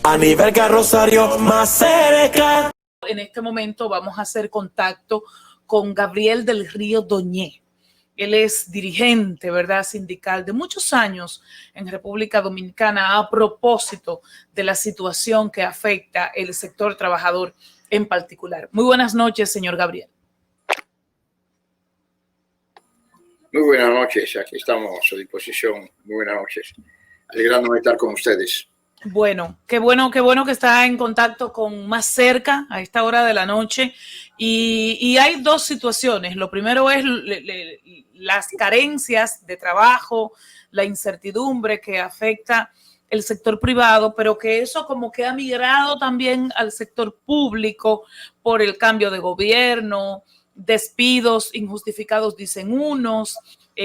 A nivel Rosario más cerca. En este momento vamos a hacer contacto con Gabriel del Río Doñé. Él es dirigente, ¿verdad?, sindical de muchos años en República Dominicana a propósito de la situación que afecta el sector trabajador en particular. Muy buenas noches, señor Gabriel. Muy buenas noches, aquí estamos a su disposición. Muy buenas noches. Alegrándome estar con ustedes. Bueno que está en contacto con Más Cerca a esta hora de la noche. Y hay dos situaciones. Lo primero es las carencias de trabajo, la incertidumbre que afecta el sector privado, pero que eso como que ha migrado también al sector público por el cambio de gobierno, despidos injustificados, dicen unos,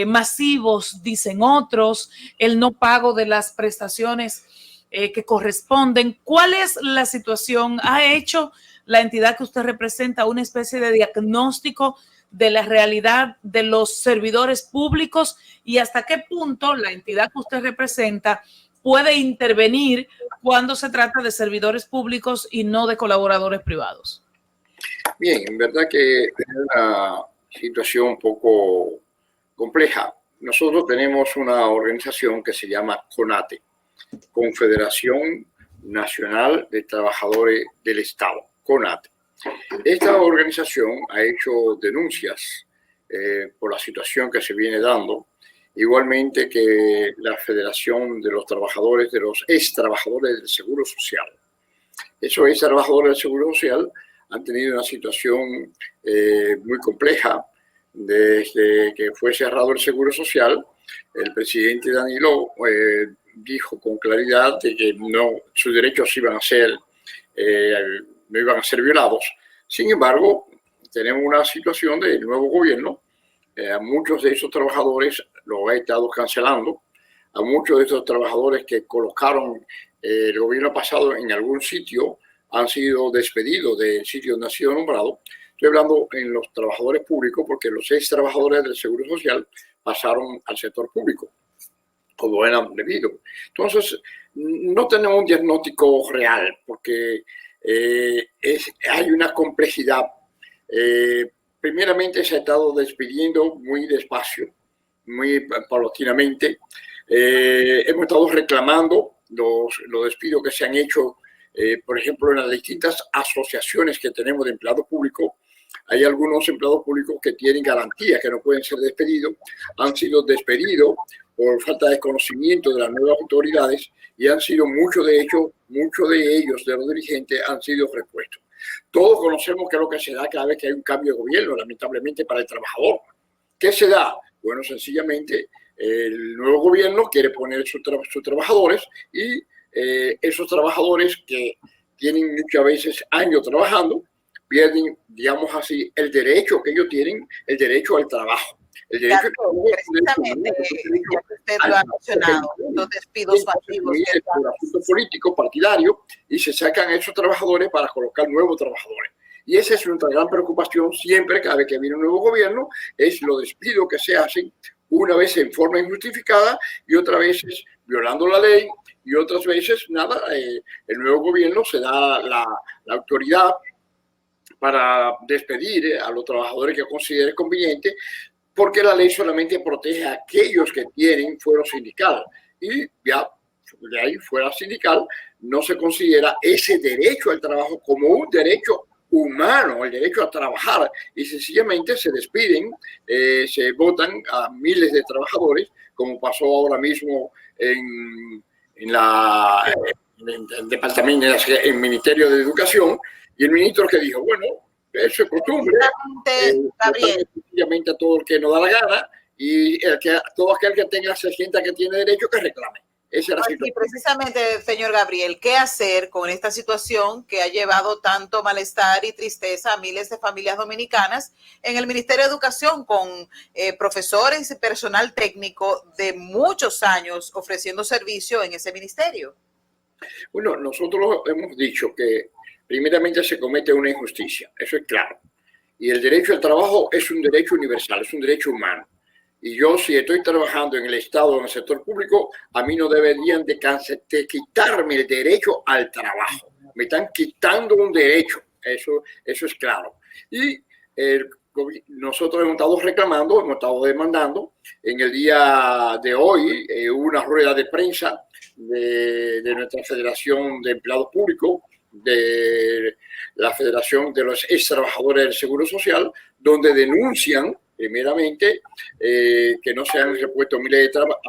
masivos, dicen otros, el no pago de las prestaciones que corresponden. ¿Cuál es la situación? ¿Ha hecho la entidad que usted representa una especie de diagnóstico de la realidad de los servidores públicos y hasta qué punto la entidad que usted representa puede intervenir cuando se trata de servidores públicos y no de colaboradores privados? Bien, en verdad que es una situación un poco compleja. Nosotros tenemos una organización que se llama CONATE, Confederación Nacional de Trabajadores del Estado, CONATE. Esta organización ha hecho denuncias por la situación que se viene dando, igualmente que la Federación de los Trabajadores, de los ex-trabajadores del Seguro Social. Esos ex-trabajadores del Seguro Social han tenido una situación muy compleja desde que fue cerrado el Seguro Social. El presidente Danilo dijo con claridad de que sus derechos iban a ser, no iban a ser violados. Sin embargo, tenemos una situación del nuevo gobierno. A muchos de esos trabajadores los ha estado cancelando. A muchos de esos trabajadores que colocaron el gobierno pasado en algún sitio han sido despedidos del sitio donde han sido nombrados. Estoy hablando en los trabajadores públicos porque los ex trabajadores del Seguro Social pasaron al sector público, como eran debido. Entonces, no tenemos un diagnóstico real porque hay una complejidad. Primeramente, se ha estado despidiendo muy despacio, muy paulatinamente. Hemos estado reclamando los despidos que se han hecho, por ejemplo, en las distintas asociaciones que tenemos de empleados públicos. Hay algunos empleados públicos que tienen garantía que no pueden ser despedidos, han sido despedidos por falta de conocimiento de las nuevas autoridades y han sido muchos de ellos, de los dirigentes, han sido repuestos. Todos conocemos qué es lo que se da cada vez que hay un cambio de gobierno, lamentablemente para el trabajador. ¿Qué se da? Bueno, sencillamente el nuevo gobierno quiere poner sus trabajadores y esos trabajadores que tienen muchas veces años trabajando pierden, digamos así, el derecho que ellos tienen, el derecho al trabajo. El derecho precisamente, ya que usted lo ha mencionado, los despidos masivos. Por asunto político, partidario, y se sacan esos trabajadores para colocar nuevos trabajadores. Y esa es nuestra gran preocupación siempre, cada vez que viene un nuevo gobierno, es los despidos que se hacen, una vez en forma injustificada y otras veces violando la ley, y otras veces, nada, el nuevo gobierno se da la autoridad para despedir a los trabajadores que considere conveniente, porque la ley solamente protege a aquellos que tienen fuero sindical. Y ya de ahí fuera sindical no se considera ese derecho al trabajo como un derecho humano, el derecho a trabajar, y sencillamente se despiden, se votan a miles de trabajadores, como pasó ahora mismo en el departamento, en el Ministerio de Educación, y el ministro que dijo, bueno, eso es costumbre, Gabriel, sencillamente a todo el que nos da la gana, y todo aquel que tenga, se sienta que tiene derecho, que reclame. Esa es la situación. Y precisamente, señor Gabriel, ¿qué hacer con esta situación que ha llevado tanto malestar y tristeza a miles de familias dominicanas en el Ministerio de Educación, con profesores y personal técnico de muchos años ofreciendo servicio en ese ministerio? Bueno, nosotros hemos dicho que primeramente se comete una injusticia, eso es claro. Y el derecho al trabajo es un derecho universal, es un derecho humano. Y yo, si estoy trabajando en el Estado, en el sector público, a mí no deberían de quitarme el derecho al trabajo. Me están quitando un derecho. Eso es claro. Y nosotros hemos estado reclamando, hemos estado demandando. En el día de hoy hubo una rueda de prensa de nuestra Federación de Empleados Públicos, de la Federación de los Ex Trabajadores del Seguro Social, donde denuncian primeramente que no se han repuesto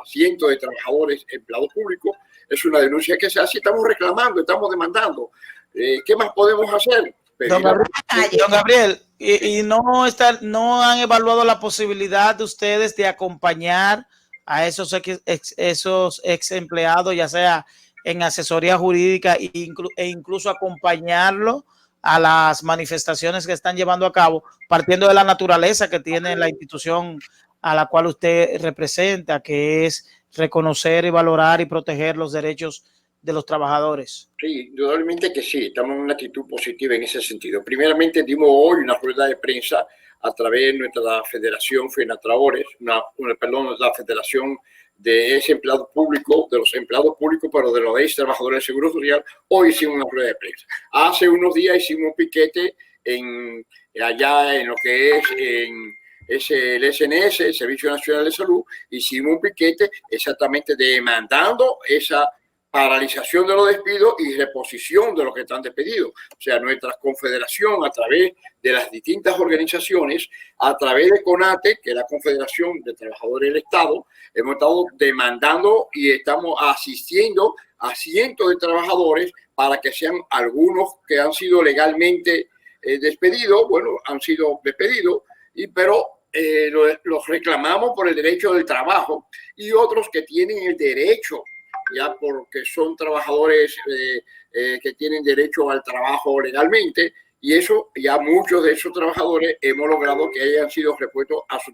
cientos de trabajadores empleados públicos. Es una denuncia que se hace, estamos reclamando, estamos demandando. ¿Qué más podemos hacer? Don Gabriel, y no han evaluado la posibilidad de ustedes de acompañar a esos ex empleados, ya sea en asesoría jurídica e incluso acompañarlo a las manifestaciones que están llevando a cabo, partiendo de la naturaleza que tiene la institución a la cual usted representa, que es reconocer y valorar y proteger los derechos de los trabajadores? Sí, indudablemente que sí, estamos en una actitud positiva en ese sentido. Primeramente dimos hoy una rueda de prensa a través de nuestra Federación FENATRAORES, la Federación de los empleados públicos, pero de los ex trabajadores del Seguro Social. Hoy hicimos una rueda de prensa. Hace unos días hicimos un piquete allá en lo que es el SNS, el Servicio Nacional de Salud. Hicimos un piquete exactamente demandando esa paralización de los despidos y reposición de los que están despedidos. O sea, nuestra confederación, a través de las distintas organizaciones, a través de CONATE, que es la Confederación de Trabajadores del Estado, hemos estado demandando y estamos asistiendo a cientos de trabajadores para que sean algunos que han sido legalmente despedidos, han sido despedidos, pero los reclamamos por el derecho del trabajo, y otros que tienen el derecho, ya porque son trabajadores que tienen derecho al trabajo legalmente, y eso ya muchos de esos trabajadores hemos logrado que hayan sido repuestos a su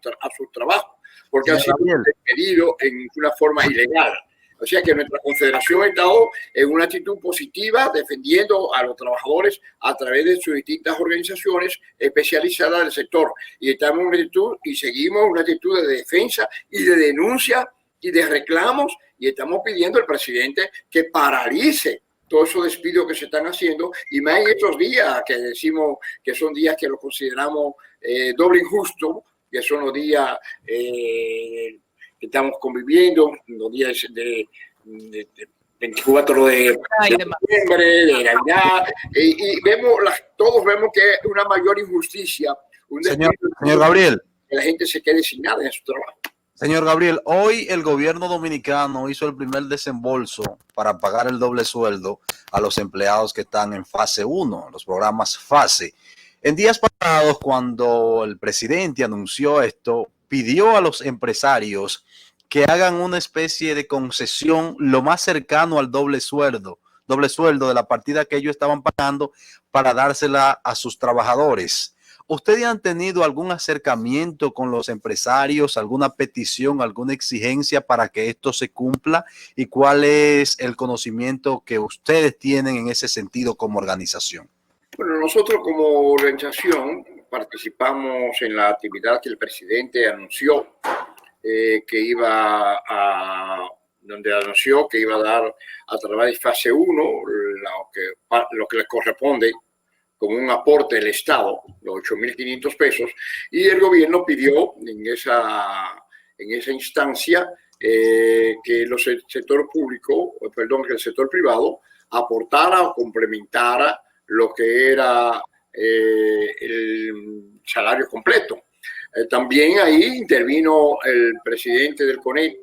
trabajo, porque han sido despedidos en una forma ilegal. O sea que nuestra confederación ha estado en una actitud positiva, defendiendo a los trabajadores a través de sus distintas organizaciones especializadas del sector. Y estamos en una actitud y seguimos una actitud de defensa y de denuncia y de reclamos, y estamos pidiendo al presidente que paralice todos esos despidos que se están haciendo, y más en estos días que decimos que son días que los consideramos doble injusto, que son los días que estamos conviviendo, los días de 24 de noviembre, de Navidad, y todos vemos que es una mayor injusticia. Señor Gabriel, que la gente se quede sin nada en su trabajo. Señor Gabriel, hoy el gobierno dominicano hizo el primer desembolso para pagar el doble sueldo a los empleados que están en fase 1, los programas FASE. En días pasados, cuando el presidente anunció esto, pidió a los empresarios que hagan una especie de concesión lo más cercano al doble sueldo de la partida que ellos estaban pagando, para dársela a sus trabajadores. ¿Ustedes han tenido algún acercamiento con los empresarios, alguna petición, alguna exigencia para que esto se cumpla? ¿Y cuál es el conocimiento que ustedes tienen en ese sentido como organización? Bueno, nosotros como organización participamos en la actividad que el presidente anunció, donde anunció que iba a dar a través de fase 1 lo que le corresponde como un aporte del Estado, los 8.500 pesos, y el gobierno pidió en esa instancia que el sector privado aportara o complementara lo que era el salario completo. También ahí intervino el presidente del CONET,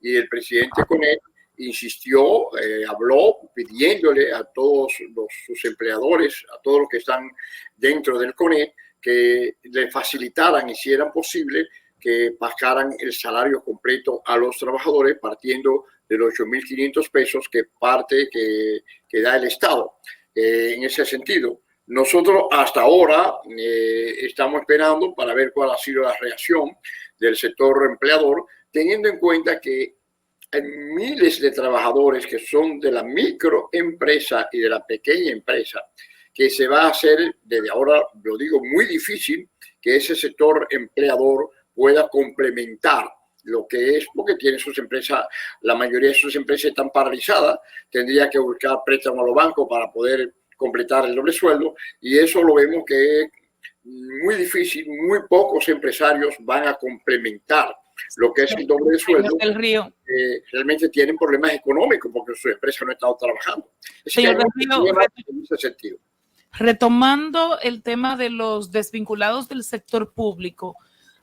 y el presidente CONET insistió, habló pidiéndole a todos sus empleadores, a todos los que están dentro del CONET, que le facilitaran, hicieran posible que pagaran el salario completo a los trabajadores, partiendo de los 8.500 pesos que da el Estado. En ese sentido, nosotros hasta ahora estamos esperando para ver cuál ha sido la reacción del sector empleador, teniendo en cuenta que hay miles de trabajadores que son de la microempresa y de la pequeña empresa, que se va a hacer desde ahora, lo digo, muy difícil que ese sector empleador pueda complementar lo que es, porque tiene sus empresas, la mayoría de sus empresas están paralizadas, tendría que buscar préstamos a los bancos para poder completar el doble sueldo, y eso lo vemos que es muy difícil, muy pocos empresarios van a complementar lo que es el doble de sueldo. Señor del Río. Realmente tienen problemas económicos porque su empresa no ha estado trabajando. Señor del Río, en ese sentido. Retomando el tema de los desvinculados del sector público,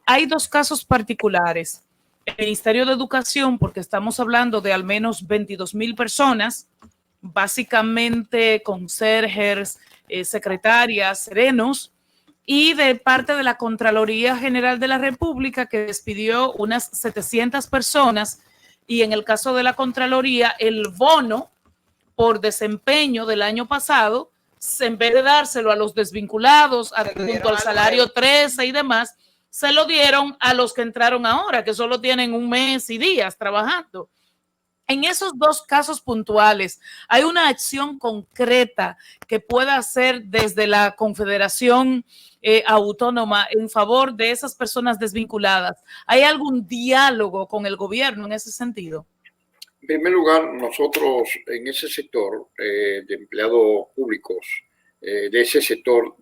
hay dos casos particulares. El Ministerio de Educación, porque estamos hablando de al menos 22,000 personas, básicamente conserjes, secretarias, serenos, y de parte de la Contraloría General de la República, que despidió unas 700 personas, y en el caso de la Contraloría, el bono por desempeño del año pasado, en vez de dárselo a los desvinculados, junto al salario 13 y demás, se lo dieron a los que entraron ahora, que solo tienen un mes y días trabajando. En esos dos casos puntuales, ¿hay una acción concreta que pueda hacer desde la Confederación Autónoma en favor de esas personas desvinculadas? ¿Hay algún diálogo con el gobierno en ese sentido? En primer lugar, nosotros en ese sector de empleados públicos, de ese sector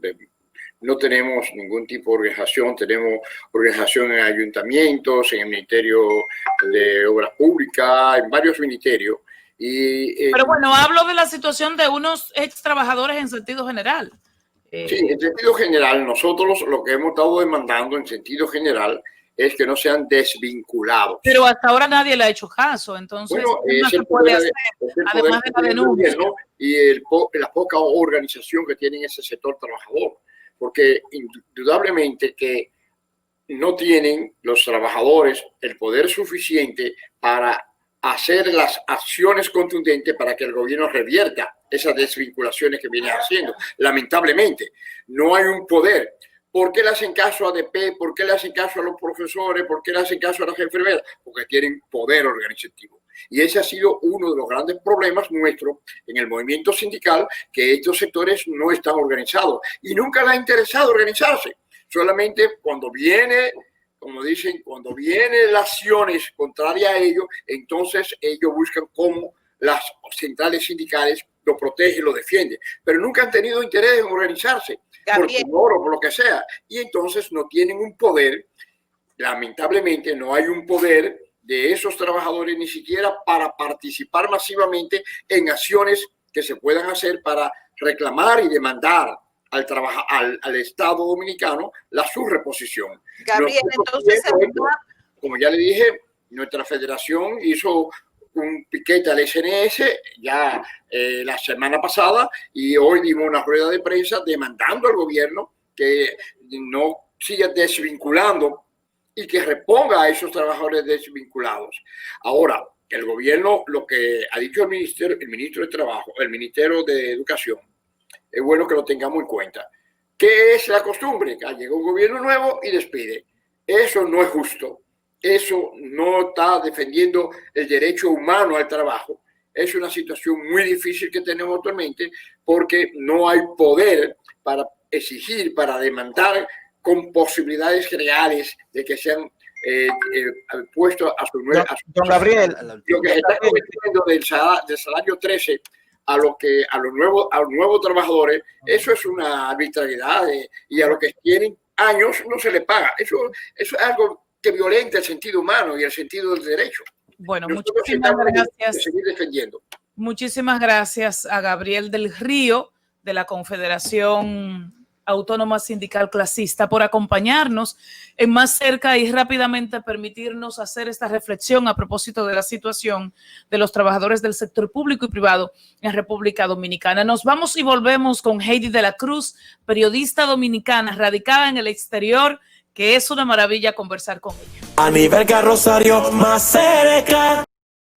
no tenemos ningún tipo de organización. Tenemos organización en ayuntamientos, en el Ministerio de Obras Públicas, en varios ministerios. Pero bueno, hablo de la situación de unos ex trabajadores en sentido general. Sí, en sentido general, nosotros lo que hemos estado demandando en sentido general es que no sean desvinculados. Pero hasta ahora nadie le ha hecho caso, entonces, bueno, ¿qué se puede hacer? Además de la denuncia. Y la poca organización que tiene ese sector trabajador. Porque indudablemente que no tienen los trabajadores el poder suficiente para hacer las acciones contundentes para que el gobierno revierta esas desvinculaciones que viene haciendo. Lamentablemente, no hay un poder. ¿Por qué le hacen caso a ADP? ¿Por qué le hacen caso a los profesores? ¿Por qué le hacen caso a las enfermeras? Porque tienen poder organizativo. Y ese ha sido uno de los grandes problemas nuestros en el movimiento sindical, que estos sectores no están organizados y nunca les ha interesado organizarse. Solamente cuando viene, como dicen, cuando vienen las acciones contrarias a ellos, entonces ellos buscan cómo las centrales sindicales lo protegen, lo defienden, pero nunca han tenido interés en organizarse, por temor o por lo que sea, y entonces no tienen un poder. Lamentablemente no hay un poder de esos trabajadores ni siquiera para participar masivamente en acciones que se puedan hacer para reclamar y demandar al Estado dominicano su reposición. Gabriel, entonces, como ya le dije, nuestra federación hizo un piquete al SNS ya la semana pasada, y hoy dimos una rueda de prensa demandando al gobierno que no siga desvinculando y que reponga a esos trabajadores desvinculados. Ahora, el gobierno, lo que ha dicho el ministro de Trabajo, el Ministerio de Educación, es bueno que lo tengamos en cuenta. ¿Qué es la costumbre? Que llega un gobierno nuevo y despide. Eso no es justo. Eso no está defendiendo el derecho humano al trabajo. Es una situación muy difícil que tenemos actualmente porque no hay poder para exigir, para demandar con posibilidades reales de que sean puestos a su nuevo. Don Gabriel, lo que se está cometiendo del salario 13 a los nuevos trabajadores, eso es una arbitrariedad, y a los que tienen años no se les paga. Eso es algo que violenta el sentido humano y el sentido del derecho. Bueno, muchísimas gracias. Seguir defendiendo. Muchísimas gracias a Gabriel del Río, de la Confederación Autónoma Sindical Clasista, por acompañarnos en Más Cerca y rápidamente permitirnos hacer esta reflexión a propósito de la situación de los trabajadores del sector público y privado en República Dominicana. Nos vamos y volvemos con Heidi de la Cruz, periodista dominicana radicada en el exterior, que es una maravilla conversar con ella. A nivel Rosario, Más Cerca.